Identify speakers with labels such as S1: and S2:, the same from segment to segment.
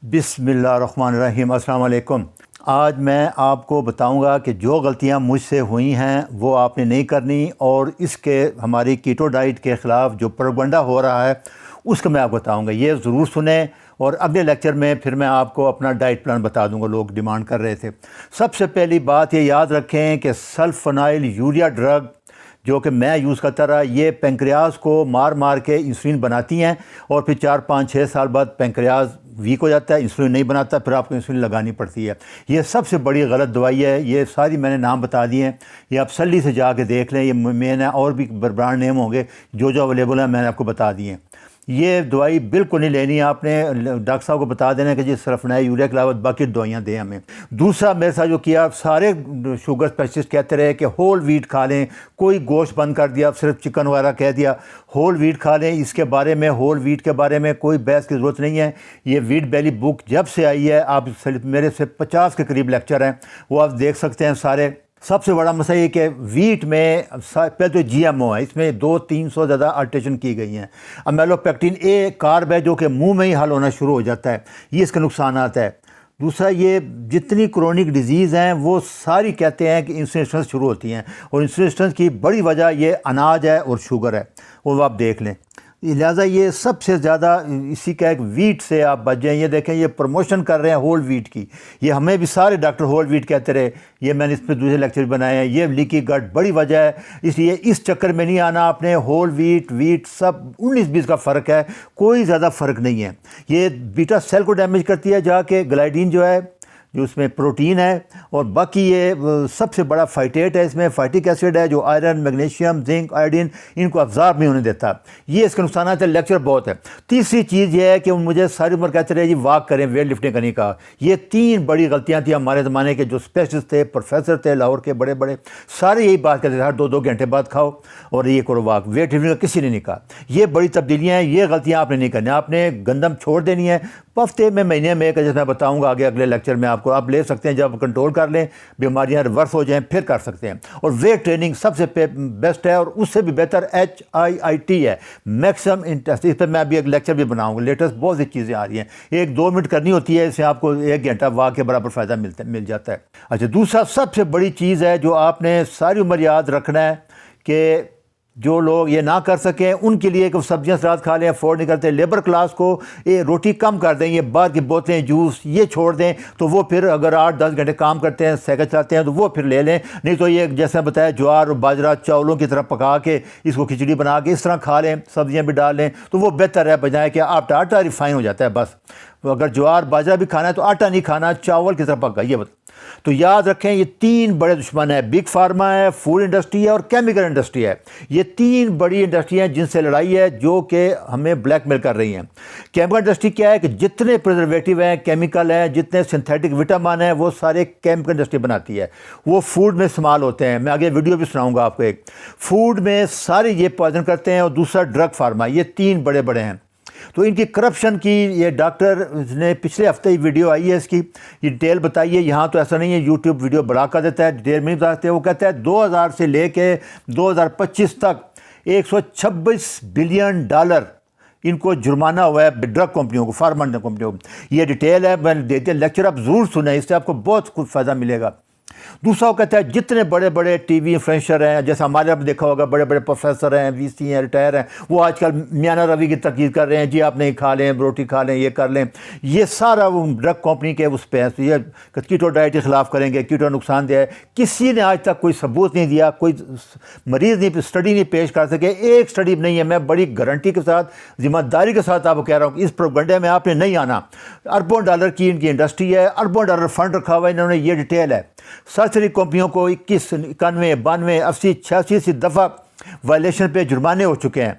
S1: بسم اللہ الرحمن الرحیم۔ السلام علیکم۔ آج میں آپ کو بتاؤں گا کہ جو غلطیاں مجھ سے ہوئی ہیں وہ آپ نے نہیں کرنی، اور اس کے ہماری کیٹو ڈائٹ کے خلاف جو پروپیگنڈا ہو رہا ہے اس کو میں آپ کو بتاؤں گا، یہ ضرور سنیں۔ اور اگلے لیکچر میں پھر میں آپ کو اپنا ڈائٹ پلان بتا دوں گا، لوگ ڈیمانڈ کر رہے تھے۔ سب سے پہلی بات یہ یاد رکھیں کہ سلفونائل یوریا ڈرگ جو کہ میں یوز کرتا رہا، یہ پینکریاز کو مار مار کے انسولین بناتی ہیں، اور پھر 4-5-6 سال بعد پینکریاز ویک ہو جاتا ہے، انسولین نہیں بناتا، پھر آپ کو انسولین لگانی پڑتی ہے۔ یہ سب سے بڑی غلط دوائی ہے۔ یہ ساری میں نے نام بتا دیے ہیں، یہ آپ سلی سے جا کے دیکھ لیں، یہ میں نے اور بھی برانڈ نیم ہوں گے جو اویلیبل ہیں، میں نے آپ کو بتا دیے ہیں۔ یہ دوائی بالکل نہیں لینی ہے آپ نے، ڈاکٹر صاحب کو بتا دینا کہ جی سلفونائل یوریا کے علاوہ باقی دوائیاں دیں ہمیں۔ دوسرا میرے ساتھ جو کیا، سارے شوگر اسپیشلسٹ کہتے رہے کہ ہول ویٹ کھا لیں، کوئی گوشت بند کر دیا، صرف چکن وغیرہ کہہ دیا، ہول ویٹ کھا لیں۔ اس کے بارے میں، ہول ویٹ کے بارے میں کوئی بحث کی ضرورت نہیں ہے۔ یہ ویٹ بیلی بک جب سے آئی ہے، آپ میرے سے 50 کے قریب لیکچر ہیں، وہ آپ دیکھ سکتے ہیں سارے۔ سب سے بڑا مسئلہ یہ کہ ویٹ میں پہلے تو جی ایم او ہے، اس میں 200-300 زیادہ الٹریشن کی گئی ہیں۔ امیلوپیکٹین اے کارب ہے جو کہ منہ میں ہی حل ہونا شروع ہو جاتا ہے، یہ اس کے نقصانات ہے۔ دوسرا، یہ جتنی کرونک ڈیزیز ہیں وہ ساری کہتے ہیں کہ انسولین شروع ہوتی ہیں، اور انسولین کی بڑی وجہ یہ اناج ہے اور شوگر ہے، وہ آپ دیکھ لیں۔ لہٰذا یہ سب سے زیادہ اسی کا ایک ویٹ سے آپ بچ جائیں۔ یہ دیکھیں، یہ پروموشن کر رہے ہیں ہول ویٹ کی، یہ ہمیں بھی سارے ڈاکٹر ہول ویٹ کہتے رہے، یہ میں نے اس پہ دوسرے لیکچر بنائے ہیں۔ یہ لیکی گٹ بڑی وجہ ہے، اس لیے اس چکر میں نہیں آنا آپ نے۔ ہول ویٹ سب 19-20 کا فرق ہے، کوئی زیادہ فرق نہیں ہے۔ یہ بیٹا سیل کو ڈیمیج کرتی ہے جا کے، گلائیڈین جو ہے جو اس میں پروٹین ہے، اور باقی یہ سب سے بڑا فائٹیٹ ہے، اس میں فائٹک ایسڈ ہے جو آئرن، میگنیشیم، زنک، آئوڈین ان کو ابزارب نہیں ہونے دیتا۔ یہ اس کے نقصانات ہے، لیکچر بہت ہے۔ تیسری چیز یہ ہے کہ مجھے ساری عمر کہتے رہے جی واک کریں، ویٹ لفٹنگ کرنے کا۔ یہ 3 بڑی غلطیاں تھیں ہمارے زمانے کے جو اسپیشلسٹ تھے، پروفیسر تھے لاہور کے بڑے بڑے، سارے یہی بات کہتے تھے ہر 2-2 گھنٹے بعد کھاؤ اور یہ کرو واک، ویٹ لفٹنگ کا کسی نے نہیں کہا۔ یہ بڑی تبدیلیاں ہیں، یہ غلطیاں آپ نے نہیں کرنی، آپ نے گندم چھوڑ دینی ہے ہفتے میں، مہینے میں، جیسے میں بتاؤں گا آگے اگلے لیکچر میں آپ کو۔ آپ لے سکتے ہیں، جب کنٹرول کر لیں، بیماریاں ریورس ہو جائیں، پھر کر سکتے ہیں۔ اور ویٹ ٹریننگ سب سے بیسٹ ہے، اور اس سے بھی بہتر HIIT ہے، میکسیمم انٹینسٹی۔ اس پہ میں ابھی ایک لیکچر بھی بناؤں گا، لیٹسٹ بہت سی چیزیں آ رہی ہیں۔ 1-2 منٹ کرنی ہوتی ہے، اس سے آپ کو 1 گھنٹہ واک کے برابر فائدہ مل جاتا ہے۔ اچھا، دوسرا سب سے بڑی چیز ہے جو آپ نے ساری عمر یاد رکھنا ہے کہ جو لوگ یہ نہ کر سکیں ان کے لیے کہ سبزیاں سلاد کھا لیں، افورڈ نہیں کرتے، لیبر کلاس کو یہ روٹی کم کر دیں، یہ باہر کی بوتلیں، جوس یہ چھوڑ دیں، تو وہ پھر اگر 8-10 گھنٹے کام کرتے ہیں، سائیکل چلاتے ہیں، تو وہ پھر لے لیں۔ نہیں تو یہ جیسے بتایا، جوار اور باجرہ چاولوں کی طرح پکا کے اس کو کھچڑی بنا کے اس طرح کھا لیں، سبزیاں بھی ڈال لیں، تو وہ بہتر ہے بجائے کہ آٹا ریفائن ہو جاتا ہے بس۔ اگر جوار باجرہ بھی کھانا ہے تو آٹا نہیں کھانا، چاول کی طرح پکائیے بس۔ تو یاد رکھیں، یہ 3 بڑے دشمن ہیں، بگ فارما ہے، فوڈ انڈسٹری ہے، اور کیمیکل انڈسٹری ہے۔ یہ 3 بڑی انڈسٹری ہیں جن سے لڑائی ہے، جو کہ ہمیں بلیک میل کر رہی ہیں۔ کیمیکل انڈسٹری کیا ہے کہ جتنے پریزرویٹو ہیں، کیمیکل ہیں، جتنے سنتھیٹک وٹامن ہیں، وہ سارے کیمیکل انڈسٹری بناتی ہے، وہ فوڈ میں استعمال ہوتے ہیں۔ میں آگے ویڈیو بھی سناؤں گا آپ کو ایک۔ فوڈ میں سارے یہ پوائزن کرتے ہیں، اور دوسرا ڈرگ فارما، یہ 3 بڑے ہیں۔ تو ان کی کرپشن کی یہ ڈاکٹر نے پچھلے ہفتے ہی ویڈیو آئی ہے، اس کی یہ ڈیٹیل بتائیے۔ یہاں تو ایسا نہیں ہے، یوٹیوب ویڈیو بڑا کر دیتا ہے، ڈیٹیل میں نہیں بتاتے۔ وہ کہتا ہے 2000 سے لے کے 2025 تک $126 بلین ان کو جرمانہ ہوا ہے ڈرگ کمپنیوں کو، فارما کمپنیوں کو۔ یہ ڈیٹیل ہے، میں دیتے لیکچر آپ ضرور سنیں، اس سے آپ کو بہت کچھ فائدہ ملے گا۔ دوسرا وہ کہتا ہے جتنے بڑے بڑے ٹی وی انفلوئنسر ہیں، جیسے ہمارے آپ دیکھا ہوگا، بڑے بڑے پروفیسر ہیں، VC ہیں، ریٹائر ہیں، وہ آج کل میانہ روی کی تقریر کر رہے ہیں، جی آپ نہیں کھا لیں، روٹی کھا لیں، یہ کر لیں۔ یہ سارا وہ ڈرگ کمپنی کے اس پہ ہے، یہ کیٹو ڈائٹ کے خلاف کریں گے، کیٹو نقصان دہ ہے۔ کسی نے آج تک کوئی ثبوت نہیں دیا، کوئی مریض نہیں، اسٹڈی نہیں پیش کر سکے، ایک اسٹڈی نہیں ہے۔ میں بڑی گارنٹی کے ساتھ، ذمہ داری کے ساتھ آپ کو کہہ رہا ہوں کہ اس پروپیگنڈے میں آپ نے نہیں آنا۔ اربوں ڈالر کی ان کی انڈسٹری ہے، اربوں ڈالر فنڈ رکھا ہوا ہے انہوں نے، یہ ڈیٹیل ہے۔ سرسری کمپنیوں کو 21, 91, 92, 80, 86 دفعہ وائلیشن پہ جرمانے ہو چکے ہیں،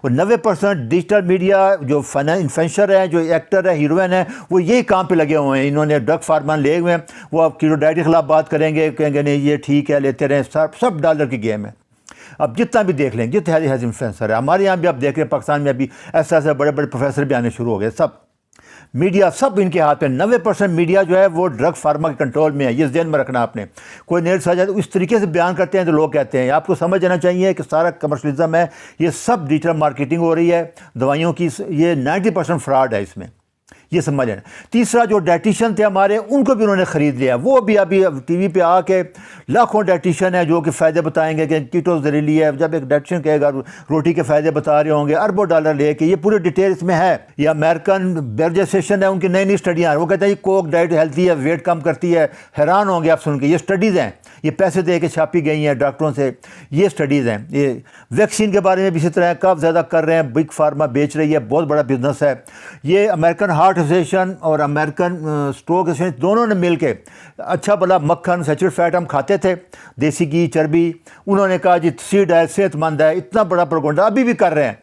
S1: اور 90% ڈیجیٹل میڈیا جو انفلوئنسر ہیں، جو ایکٹر ہیں، ہیروئن ہیں، وہ یہی کام پہ لگے ہوئے ہیں۔ انہوں نے ڈرگ فارمان لے ہوئے ہیں، وہ اب کیٹو ڈائٹ کے خلاف بات کریں گے، کہیں گے نہیں یہ ٹھیک ہے، لیتے رہیں، سب ڈالر کی گیم ہے۔ اب جتنا بھی دیکھ لیں، جتنے ایز انفلوئنسر ہے ہمارے یہاں بھی، آپ دیکھ رہے ہیں پاکستان میں ابھی ایسے بڑے بڑے پروفیسر بھی آنے شروع ہو گئے، سب میڈیا سب ان کے ہاتھ میں۔ 90% میڈیا جو ہے وہ ڈرگ فارما کے کنٹرول میں ہے، یہ ذہن میں رکھنا آپ نے۔ کوئی نیٹ سا جائے تو اس طریقے سے بیان کرتے ہیں تو لوگ کہتے ہیں، آپ کو سمجھ جانا چاہیے کہ سارا کمرشلزم ہے، یہ سب ڈیجیٹل مارکیٹنگ ہو رہی ہے دوائیوں کی، یہ 90% فراڈ ہے اس میں۔ یہ سمجھ لینا۔ تیسرا جو ڈائٹیشین تھے ہمارے، ان کو بھی انہوں نے خرید لیا، وہ بھی ابھی ٹی وی پہ آ کے لاکھوں ڈائٹیشین ہیں جو کہ فائدے بتائیں گے کہ کیٹو زہریلی ہے۔ جب ایک ڈائٹیشین کہے گا روٹی کے فائدے بتا رہے ہوں گے اربوں ڈالر لے کے، یہ پورے ڈیٹیل اس میں ہے۔ یہ امریکن برج ایسوسیشن ہے، ان کی نئی نئی اسٹڈیاں ہیں، وہ کہتے ہیں یہ کوک ڈائٹ ہیلتھی ہے، ویٹ کم کرتی ہے۔ حیران ہوں گے آپ سن کے، یہ اسٹڈیز ہیں، یہ پیسے دے کے چھاپی گئی ہیں ڈاکٹروں سے، یہ اسٹڈیز ہیں۔ یہ ویکسین کے بارے میں بھی اسی طرح کب زیادہ کر رہے ہیں، بگ فارما بیچ رہی ہے، بہت بڑا بزنس ہے۔ یہ امریکن ہارٹ ایسوسیشن اور امریکن اسٹروک ایسوسیشن دونوں نے مل کے اچھا بلا مکھن سیچوریٹڈ فیٹ ہم کھاتے تھے، دیسی گھی چربی، انہوں نے کہا جی سیڈ آئل صحت مند ہے، اتنا بڑا پروپیگنڈا ابھی بھی کر رہے ہیں۔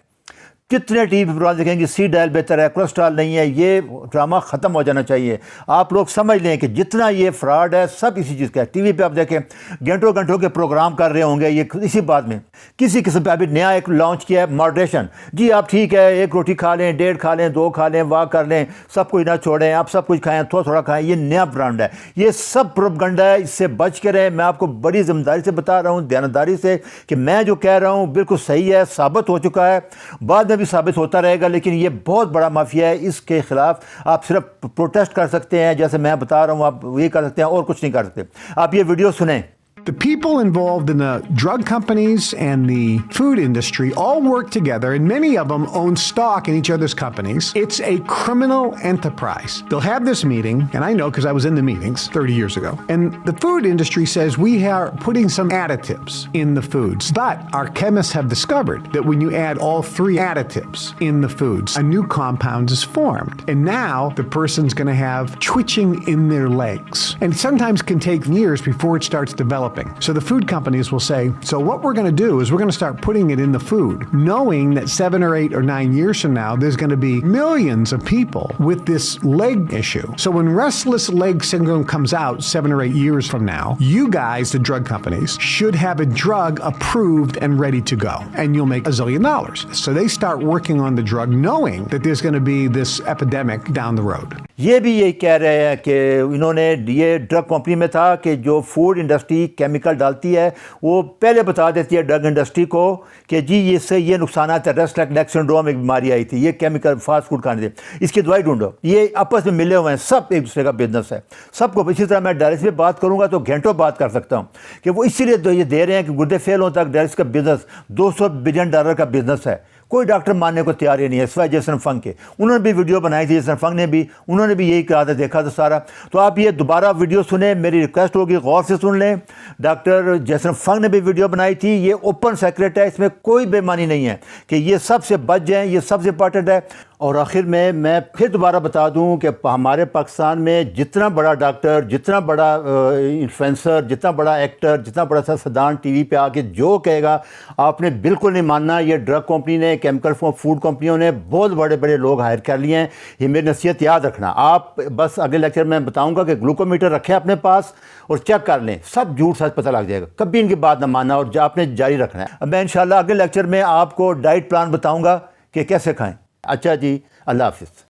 S1: کتنے ٹی وی پروگرام دیکھیں گے سیڈ آئل بہتر ہے، کولیسٹرول نہیں ہے، یہ ڈرامہ ختم ہو جانا چاہیے۔ آپ لوگ سمجھ لیں کہ جتنا یہ فراڈ ہے سب اسی چیز کا ہے۔ ٹی وی پہ آپ دیکھیں گھنٹوں گھنٹوں کے پروگرام کر رہے ہوں گے یہ اسی بات میں۔ کسی قسم پہ ابھی نیا ایک لانچ کیا ہے ماڈریشن، جی آپ ٹھیک ہے ایک روٹی کھا لیں، ڈیڑھ کھا لیں، دو کھا لیں، واک کر لیں، سب کچھ نہ چھوڑیں، آپ سب کچھ کھائیں، تھوڑا تھوڑا کھائیں، یہ نیا برانڈ ہے، یہ سب پروپیگنڈا ہے، اس سے بچ کے رہیں۔ میں آپ کو بڑی ذمہ داری سے بتا رہا ہوں، دیانتداری سے، کہ میں جو کہہ رہا ہوں بالکل صحیح ہے، ثابت ہو چکا ہے، بعد میں بھی ثابت ہوتا رہے گا، لیکن یہ بہت بڑا مافیا ہے۔ اس کے خلاف آپ صرف پروٹیسٹ کر سکتے ہیں، جیسے میں بتا رہا ہوں آپ یہ کر سکتے ہیں، اور کچھ نہیں کر سکتے۔ آپ یہ ویڈیو سنیں۔
S2: The people involved in the drug companies and the food industry all work together, and many of them own stock in each other's companies. It's a criminal enterprise. They'll have this meeting, and I know because I was in the meetings 30 years ago, and the food industry says we are putting some additives in the foods. But our chemists have discovered that when you add all three additives in the foods, a new compound is formed. And now the person's going to have twitching in their legs. And sometimes can take years before it starts developing. So the food companies will say, so what we're going to do is we're going to start putting it in the food, knowing that 7 or 8 or 9 years from now, there's going to be millions of people with this leg issue. So when restless leg syndrome comes out 7 or 8 years from now, you guys, the drug companies, should have a drug approved and ready to go. And you'll make $1 zillion. So they start working on the drug knowing that there's going to be this epidemic down the road.
S1: یہ بھی یہی کہہ رہے ہیں کہ انہوں نے یہ ڈرگ کمپنی میں تھا کہ جو فوڈ انڈسٹری کیمیکل ڈالتی ہے وہ پہلے بتا دیتی ہے ڈرگ انڈسٹری کو کہ جی اس سے یہ نقصانات ہے، ریسٹ لائک نیک سنڈروم ایک بیماری آئی تھی، یہ کیمیکل فاسٹ فوڈ کھانے تھے، اس کی دوائی ڈھونڈو۔ یہ آپس میں ملے ہوئے ہیں، سب ایک دوسرے کا بزنس ہے سب کو۔ اسی طرح میں ڈائلسس پہ بات کروں گا تو گھنٹوں بات کر سکتا ہوں کہ وہ اسی لیے یہ دے رہے ہیں کہ گردے فیل ہونے تک ڈائلسس کا بزنس $200 بلین کا بزنس ہے۔ کوئی ڈاکٹر ماننے کو تیار ہی نہیں ہے سوائے جیسن فنگ کے۔ انہوں نے بھی ویڈیو بنائی تھی، جیسن فنگ نے بھی، انہوں نے بھی یہی کہا تھا، دیکھا تھا سارا۔ تو آپ یہ دوبارہ ویڈیو سنیں، میری ریکویسٹ ہوگی غور سے سن لیں۔ ڈاکٹر جیسن فنگ نے بھی ویڈیو بنائی تھی، یہ اوپن سیکرٹ ہے، اس میں کوئی بے ایمانی نہیں ہے کہ یہ سب سے بچ جائیں، یہ سب سے امپارٹنٹ ہے۔ اور آخر میں پھر دوبارہ بتا دوں کہ ہمارے پاکستان میں جتنا بڑا ڈاکٹر، جتنا بڑا انفلوئنسر، جتنا بڑا ایکٹر، جتنا بڑا سیاستدان ٹی وی پہ آ کے جو کہے گا آپ نے بالکل نہیں ماننا۔ یہ ڈرگ کمپنی نے، کیمیکل فوڈ کمپنیوں نے بہت بڑے بڑے لوگ ہائر کر لیے ہیں۔ یہ میری نصیحت یاد رکھنا۔ آپ بس اگلے لیکچر میں بتاؤں گا کہ گلوکومیٹر رکھیں اپنے پاس اور چیک کر لیں، سب جھوٹ سچ پتہ لگ جائے گا۔ کبھی ان کی بات نہ ماننا اور آپ نے جاری رکھنا ہے۔ میں انشاءاللہ اگلے لیکچر میں آپ کو ڈائٹ پلان بتاؤں گا کہ کیسے کھائیں۔ اچھا جی، اللہ حافظ۔